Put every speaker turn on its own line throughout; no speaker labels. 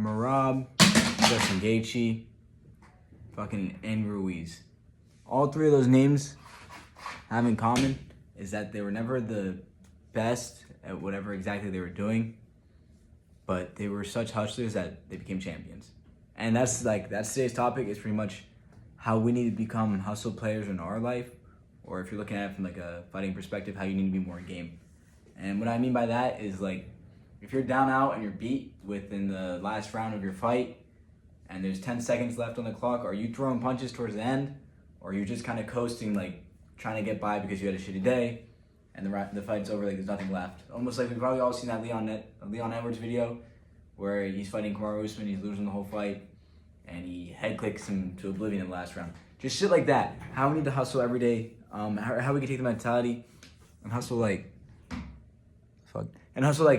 Merab, Justin Gaethje, and Ruiz. All three of those names have in common is that they were never the best at whatever exactly they were doing, but they were such hustlers that they became champions. And that's today's topic is pretty much how we need to become hustle players in our life, or if you're looking at it from like a fighting perspective, how you need to be more in game. And what I mean by that is like, if you're down out and you're beat within the last round of your fight and there's 10 seconds left on the clock, are you throwing punches towards the end, or are you just kind of coasting, like trying to get by because you had a shitty day and the fight's over, like there's nothing left? Almost like we've probably all seen that Leon Edwards video where he's fighting Kamaru Usman, he's losing the whole fight, and he head clicks him to oblivion in the last round. Just shit like that. How we need to hustle every day. How we can take the mentality and hustle like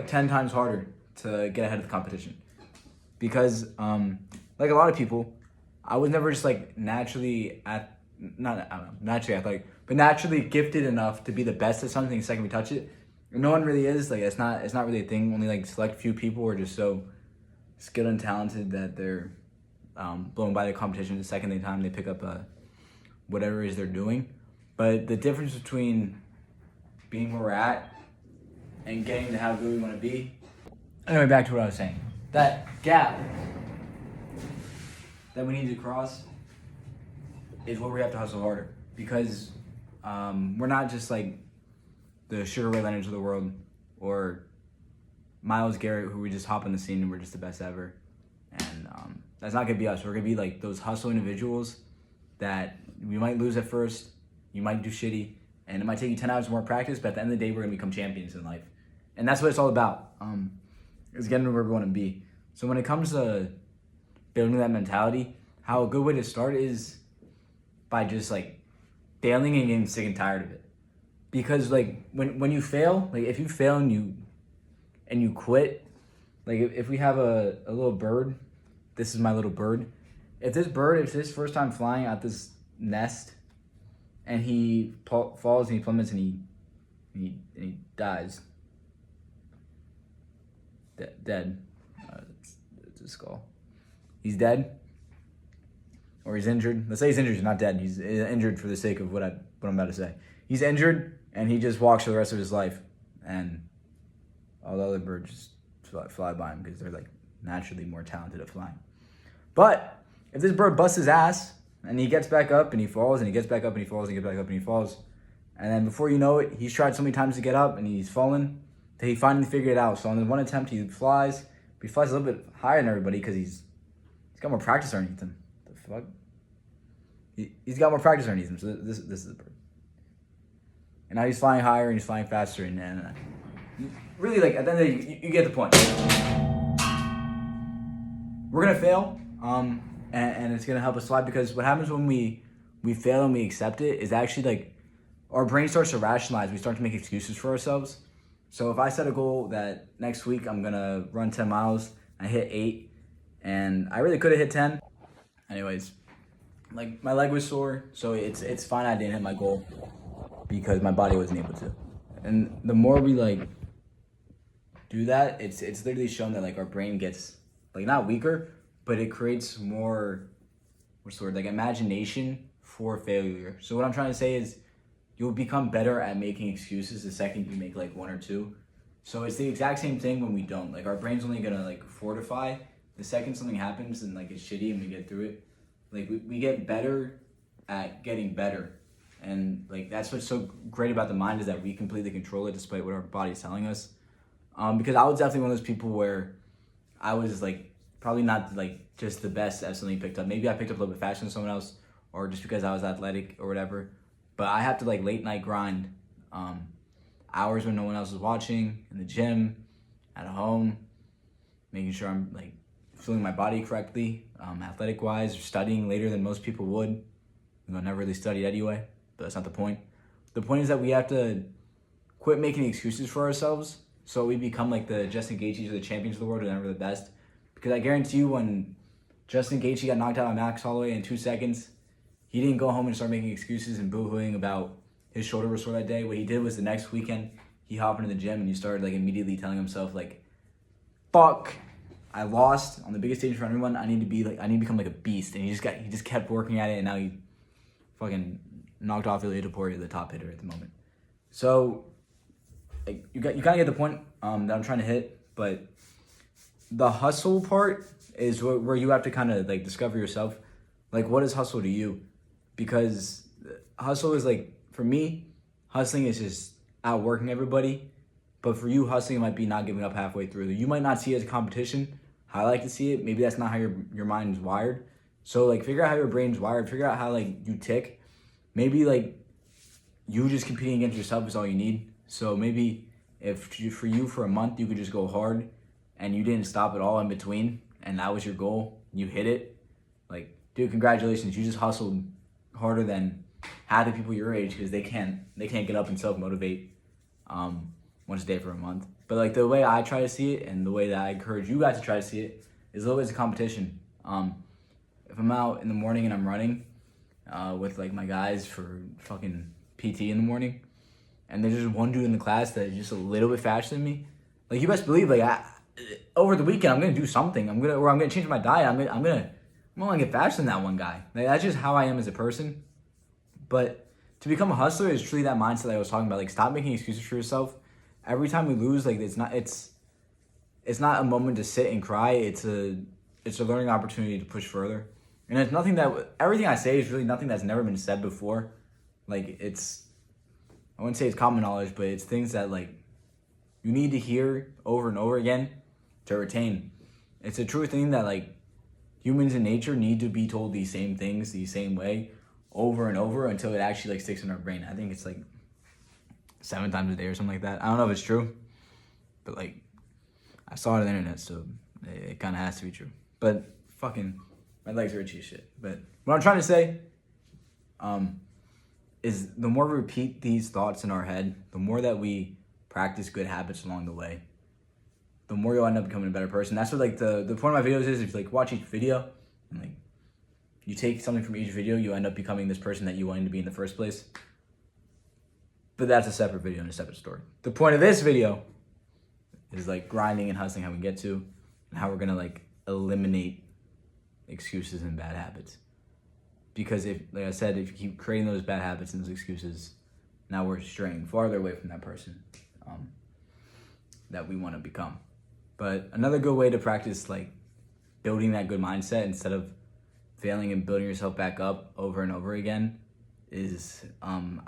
10 times harder to get ahead of the competition. Because like a lot of people, I was never just like naturally athletic, but naturally gifted enough to be the best at something the second we touch it. No one really is. Like it's not really a thing. Only like select few people are just so skilled and talented that they're blown by the competition the second time they pick up whatever it is they're doing. But the difference between being where we're at and getting to how good we want to be. Anyway, back to what I was saying. That gap that we need to cross is where we have to hustle harder. Because we're not just like the Sugar Ray Leonards of the world or Myles Garrett, who we just hop on the scene and we're just the best ever. And that's not going to be us. We're going to be like those hustle individuals that we might lose at first, you might do shitty, and it might take you 10 hours more practice, but at the end of the day, we're going to become champions in life. And that's what it's all about, is getting to where we want to be. So when it comes to building that mentality, how a good way to start is by just like failing and getting sick and tired of it. Because like when you fail, like if you fail and you quit, like if we have a little bird, this is my little bird. If it's his first time flying out this nest and he falls and he plummets and he dies, dead. It's a skull. He's dead, or he's injured. Let's say he's injured. He's not dead. He's injured for the sake of what I'm about to say. He's injured and he just walks for the rest of his life, and all the other birds just fly by him because they're like naturally more talented at flying. But if this bird busts his ass and he gets back up and he falls and he gets back up and he falls and he gets back up and he falls, and then before you know it, he's tried so many times to get up and he's fallen that he finally figured it out. So on the one attempt he flies, but he flies a little bit higher than everybody because he's got more practice underneath him. The fuck? He's got more practice underneath him. So this is the bird. And now he's flying higher and he's flying faster and really, like at the end of the day, you get the point. We're gonna fail, and it's gonna help us slide, because what happens when we fail and we accept it is actually like our brain starts to rationalize. We start to make excuses for ourselves. So if I set a goal that next week I'm gonna run 10 miles, I hit 8, and I really could have hit 10. Anyways, like my leg was sore, so it's fine I didn't hit my goal because my body wasn't able to. And the more we like do that, it's literally shown that like our brain gets like not weaker, but it creates more, like imagination for failure. So what I'm trying to say is you'll become better at making excuses the second you make like one or two. So it's the exact same thing when we don't. Like our brain's only gonna like fortify the second something happens and like it's shitty and we get through it. Like we get better at getting better. And like that's what's so great about the mind, is that we completely control it despite what our body's telling us. Because I was definitely one of those people where I was like probably not like just the best at something picked up. Maybe I picked up a little bit faster than someone else, or just because I was athletic or whatever. But I have to like late night grind, hours when no one else is watching, in the gym, at home, making sure I'm like feeling my body correctly, athletic wise, or studying later than most people would. I never really studied anyway, but that's not the point. The point is that we have to quit making excuses for ourselves, so we become like the Justin Gaethjes or the champions of the world, who are never the best. Because I guarantee you, when Justin Gaethje got knocked out by Max Holloway in 2 seconds, he didn't go home and start making excuses and boo-hooing about his shoulder was sore that day. What he did was the next weekend, he hopped into the gym and he started like immediately telling himself like, fuck, I lost on the biggest stage for everyone. I need to become like a beast. And he just kept working at it, and now he fucking knocked off Ilya Topuria, the top hitter at the moment. So like, you kind of get the point that I'm trying to hit, but the hustle part is where you have to kind of like discover yourself. Like, what is hustle to you? Because hustle is like, for me, hustling is just outworking everybody. But for you, hustling might be not giving up halfway through. You might not see it as a competition. How I like to see it, maybe that's not how your mind is wired. So like, figure out how your brain's wired. Figure out how like you tick. Maybe like you just competing against yourself is all you need. So maybe for you for a month you could just go hard, and you didn't stop at all in between, and that was your goal. You hit it. Like, dude, congratulations. You just hustled harder than half the people your age, because they can't get up and self-motivate once a day for a month. But like, the way I try to see it, and the way that I encourage you guys to try to see it, is always a competition. If I'm out in the morning and I'm running with like my guys for fucking PT in the morning, and there's just one dude in the class that is just a little bit faster than me, like, you best believe, like, over the weekend I'm gonna do something. I'm gonna change my diet. I'm gonna get faster than that one guy. Like, that's just how I am as a person. But to become a hustler is truly that mindset that I was talking about. Like, stop making excuses for yourself. Every time we lose, like, it's not a moment to sit and cry. It's a learning opportunity to push further. And it's nothing that, everything I say is really nothing that's never been said before. Like, I wouldn't say it's common knowledge, but it's things that, like, you need to hear over and over again to retain. It's a true thing that, like, humans in nature need to be told these same things the same way over and over until it actually, like, sticks in our brain. I think it's like 7 times a day or something like that. I don't know if it's true, but like, I saw it on the internet, so it kind of has to be true. But fucking, my legs are itchy as shit. But what I'm trying to say is, the more we repeat these thoughts in our head, the more that we practice good habits along the way, the more you'll end up becoming a better person. That's what, like, the point of my videos is, if you, like, watch each video and, like, you take something from each video, you end up becoming this person that you wanted to be in the first place. But that's a separate video and a separate story. The point of this video is, like, grinding and hustling, how we get to, and how we're gonna, like, eliminate excuses and bad habits. Because if, like I said, if you keep creating those bad habits and those excuses, now we're straying farther away from that person that we want to become. But another good way to practice, like, building that good mindset instead of failing and building yourself back up over and over again is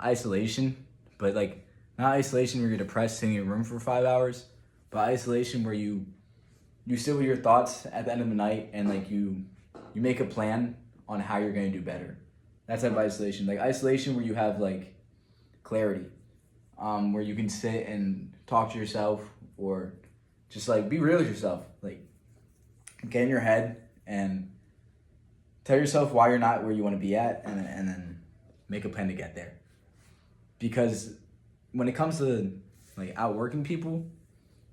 isolation. But, like, not isolation where you're depressed sitting in your room for 5 hours, but isolation where you sit with your thoughts at the end of the night, and, like, you make a plan on how you're going to do better. That's type of isolation. Like, isolation where you have, like, clarity, where you can sit and talk to yourself, or just, like, be real with yourself. Like, get in your head and tell yourself why you're not where you want to be at, and then make a plan to get there. Because when it comes to, like, outworking people,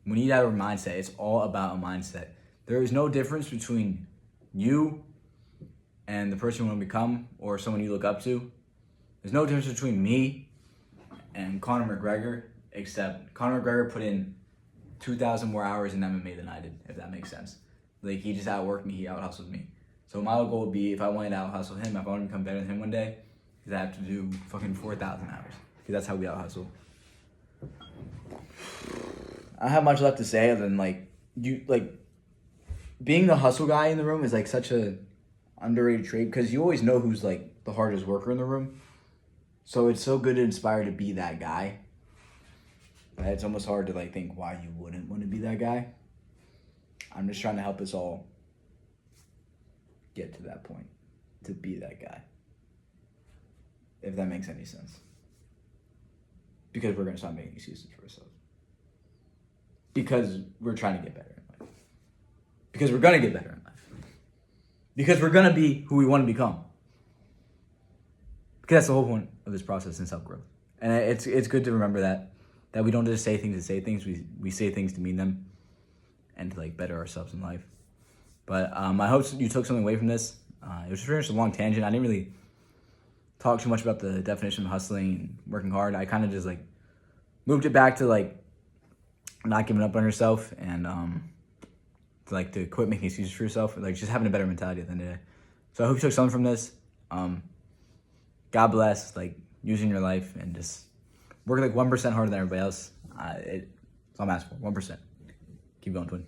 we need to have a mindset. It's all about a mindset. There is no difference between you and the person you want to become, or someone you look up to. There's no difference between me and Conor McGregor, except Conor McGregor put in 2,000 more hours in MMA than I did, if that makes sense. Like, he just outworked me, he out-hustled me. So my goal would be, if I wanted to out-hustle him, if I want to become better than him one day, is I have to do fucking 4,000 hours. Because that's how we out-hustle. I don't have much left to say other than, like, being the hustle guy in the room is, like, such a underrated trait, because you always know who's, like, the hardest worker in the room. So it's so good to inspire to be that guy. But it's almost hard to, like, think why you wouldn't want to be that guy. I'm just trying to help us all get to that point, to be that guy. If that makes any sense. Because we're going to stop making excuses for ourselves. Because we're trying to get better in life. Because we're going to get better in life. Because we're going to be who we want to become. Because that's the whole point of this process in self-growth. And it's good to remember that we don't just say things to say things. We say things to mean them and to, like, better ourselves in life. But I hope you took something away from this. It was pretty much a long tangent. I didn't really talk too much about the definition of hustling and working hard. I kind of just, like, moved it back to, like, not giving up on yourself and to quit making excuses for yourself, like just having a better mentality at the end of the day. So I hope you took something from this. God bless, like using your life and just work like 1% harder than everybody else. It's all I'm asking for, 1%. Keep going, twin.